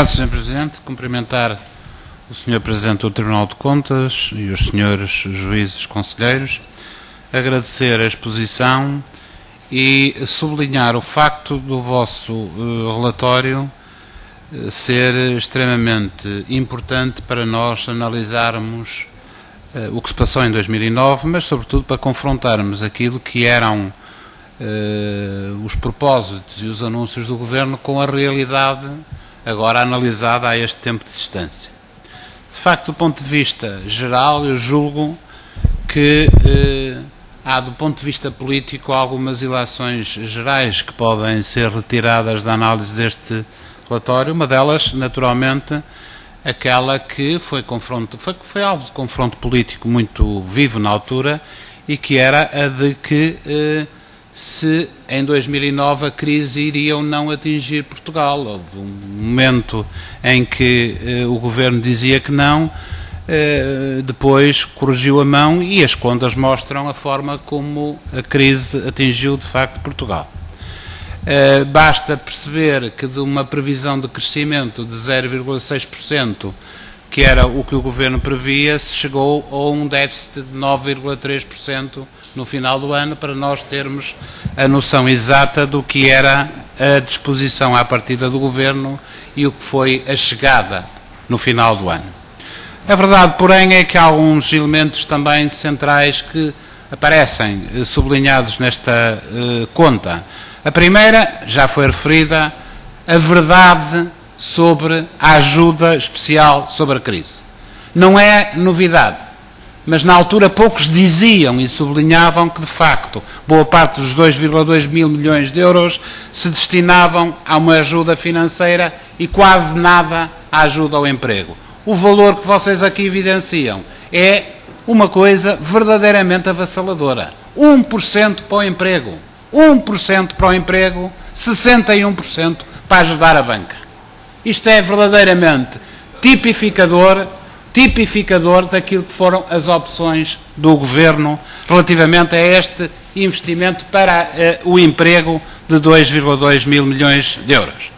Obrigado, Sr. Presidente. Cumprimentar o Sr. Presidente do Tribunal de Contas e os Srs. Juízes Conselheiros, agradecer a exposição e sublinhar o facto do vosso relatório ser extremamente importante para nós analisarmos o que se passou em 2009, mas sobretudo para confrontarmos aquilo que eram os propósitos e os anúncios do Governo com a realidade agora analisada a este tempo de distância. De facto, do ponto de vista geral, eu julgo que há, do ponto de vista político, algumas ilações gerais que podem ser retiradas da análise deste relatório. Uma delas, naturalmente, aquela que foi alvo de confronto político muito vivo na altura e que era a de que se em 2009 a crise iria ou não atingir Portugal. Houve um momento em que o Governo dizia que não, depois corrigiu a mão e as contas mostram a forma como a crise atingiu de facto Portugal. Basta perceber que de uma previsão de crescimento de 0,6%, que era o que o Governo previa, se chegou a um déficit de 9,3% no final do ano, para nós termos a noção exata do que era a disposição à partida do Governo e o que foi a chegada no final do ano. A verdade, porém, é que há alguns elementos também centrais que aparecem sublinhados nesta conta. A primeira, já foi referida, a verdade sobre a ajuda especial sobre a crise. Não é novidade, mas na altura poucos diziam e sublinhavam que, de facto, boa parte dos 2,2 mil milhões de euros se destinavam a uma ajuda financeira e quase nada à ajuda ao emprego. O valor que vocês aqui evidenciam é uma coisa verdadeiramente avassaladora. 1% para o emprego. 1% para o emprego, 61% para ajudar a banca. Isto é verdadeiramente tipificador daquilo que foram as opções do Governo relativamente a este investimento para o emprego de 2,2 mil milhões de euros.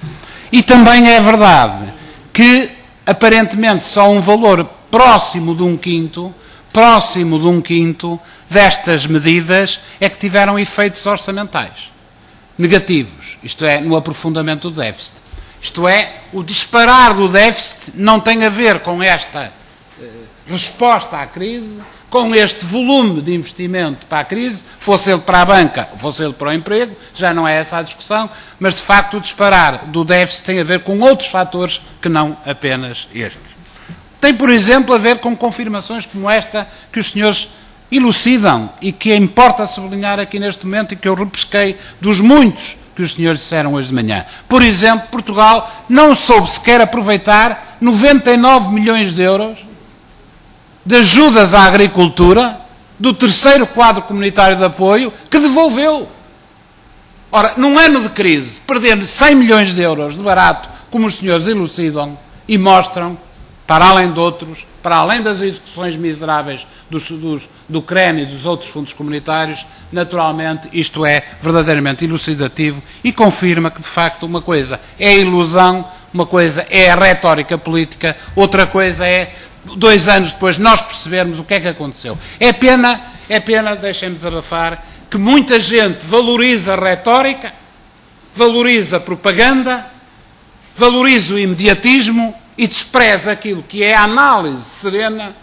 E também é verdade que, aparentemente, só um valor próximo de um quinto destas medidas é que tiveram efeitos orçamentais negativos, isto é, no aprofundamento do déficit. Isto é, o disparar do déficit não tem a ver com esta resposta à crise, com este volume de investimento para a crise, fosse ele para a banca, fosse ele para o emprego, já não é essa a discussão, mas de facto o disparar do déficit tem a ver com outros fatores que não apenas este. Tem, por exemplo, a ver com confirmações como esta que os senhores elucidam e que importa sublinhar aqui neste momento e que eu repesquei dos muitos que os senhores disseram hoje de manhã. Por exemplo, Portugal não soube sequer aproveitar 99 milhões de euros de ajudas à agricultura do terceiro quadro comunitário de apoio que devolveu. Ora, num ano de crise, perder 100 milhões de euros de barato, como os senhores elucidam e mostram, para além de outros, para além das execuções miseráveis do CREM e dos outros fundos comunitários, naturalmente isto é verdadeiramente elucidativo e confirma que, de facto, uma coisa é a ilusão, uma coisa é a retórica política, outra coisa é, 2 anos depois, nós percebermos o que é que aconteceu. É pena, deixem-me desabafar, que muita gente valoriza a retórica, valoriza a propaganda, valoriza o imediatismo e despreza aquilo que é a análise serena,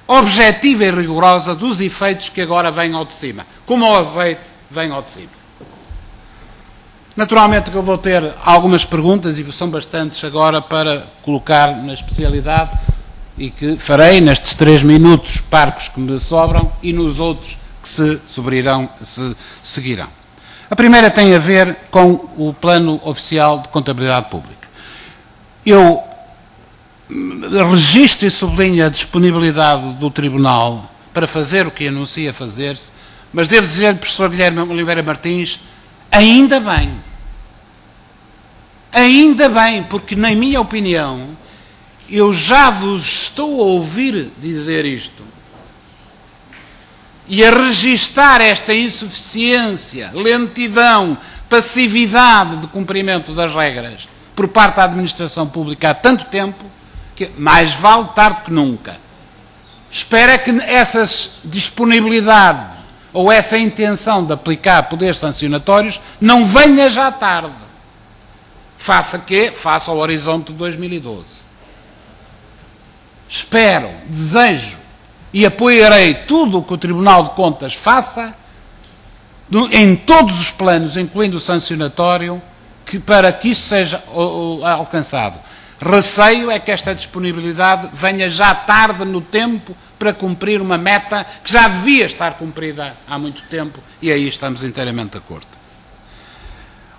objetiva e rigorosa dos efeitos que agora vêm ao de cima, como o azeite vem ao de cima. Naturalmente que eu vou ter algumas perguntas, e são bastantes agora, para colocar na especialidade, e que farei nestes 3 minutos parcos que me sobram e nos outros que se seguirão. A primeira tem a ver com o Plano Oficial de Contabilidade Pública. Eu registro e sublinho a disponibilidade do Tribunal para fazer o que anuncia fazer-se, mas devo dizer, professor Guilherme Oliveira Martins, ainda bem, porque, na minha opinião, eu já vos estou a ouvir dizer isto e a registar esta insuficiência, lentidão, passividade de cumprimento das regras por parte da administração pública há tanto tempo que mais vale tarde que nunca. Espero é que essa disponibilidade ou essa intenção de aplicar poderes sancionatórios não venha já tarde. Faça quê? Faça ao horizonte de 2012. Espero, desejo e apoiarei tudo o que o Tribunal de Contas faça em todos os planos, incluindo o sancionatório, para que isso seja alcançado. Receio é que esta disponibilidade venha já tarde no tempo para cumprir uma meta que já devia estar cumprida há muito tempo, e aí estamos inteiramente de acordo.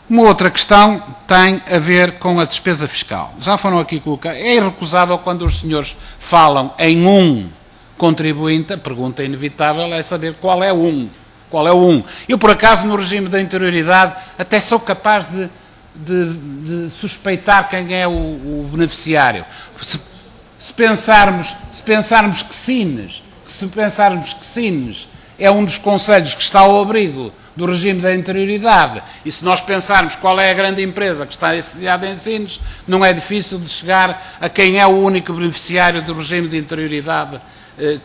Uma outra questão tem a ver com a despesa fiscal. Já foram aqui colocadas. É irrecusável quando os senhores falam em um contribuinte, a pergunta inevitável é saber qual é o um. Qual é o um? Eu, por acaso, no regime da interioridade, até sou capaz de suspeitar quem é o beneficiário. Se pensarmos que Sines é um dos concelhos que está ao abrigo do regime da interioridade, e se nós pensarmos qual é a grande empresa que está sediada em Sines, não é difícil de chegar a quem é o único beneficiário do regime de interioridade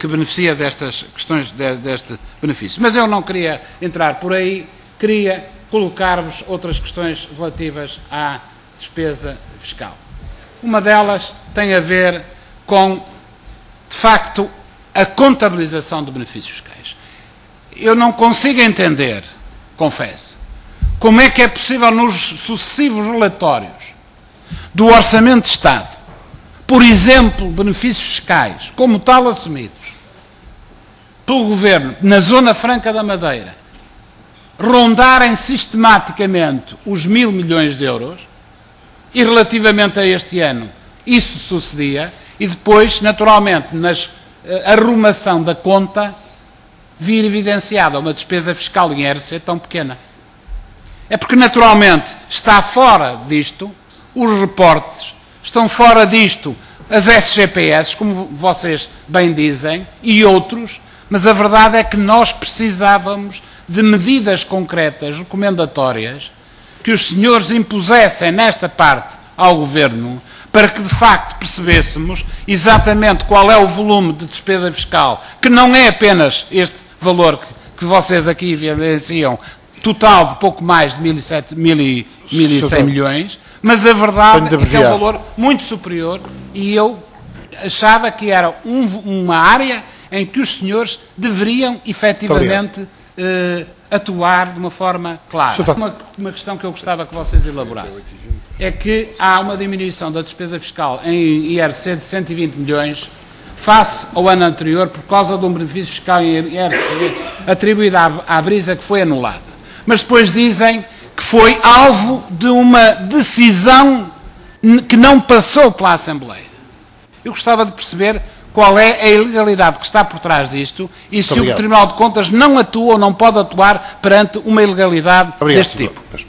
que beneficia destas questões, deste benefício. Mas eu não queria entrar por aí, queria colocar-vos outras questões relativas à despesa fiscal. Uma delas tem a ver com, de facto, a contabilização de benefícios fiscais. Eu não consigo entender, confesso, como é que é possível nos sucessivos relatórios do Orçamento de Estado, por exemplo, benefícios fiscais, como tal assumidos pelo Governo na Zona Franca da Madeira, rondarem sistematicamente os 1.000 milhões de euros, e relativamente a este ano isso sucedia, e depois, naturalmente, na arrumação da conta, vir evidenciada uma despesa fiscal em IRC tão pequena. É porque, naturalmente, está fora disto os reportes, estão fora disto as SGPS, como vocês bem dizem, e outros, mas a verdade é que nós precisávamos de medidas concretas, recomendatórias, que os senhores impusessem nesta parte ao Governo, para que de facto percebêssemos exatamente qual é o volume de despesa fiscal, que não é apenas este valor que vocês aqui evidenciam, total de pouco mais de 1.100 milhões, mas a verdade é que é um valor muito superior, e eu achava que era uma área em que os senhores deveriam efetivamente atuar de uma forma clara. Uma questão que eu gostava que vocês elaborassem é que há uma diminuição da despesa fiscal em IRC de 120 milhões face ao ano anterior por causa de um benefício fiscal em IRC atribuído à Brisa que foi anulada. Mas depois dizem que foi alvo de uma decisão que não passou pela Assembleia. Eu gostava de perceber qual é a ilegalidade que está por trás disto e se o Tribunal de Contas não atua ou não pode atuar perante uma ilegalidade deste tipo.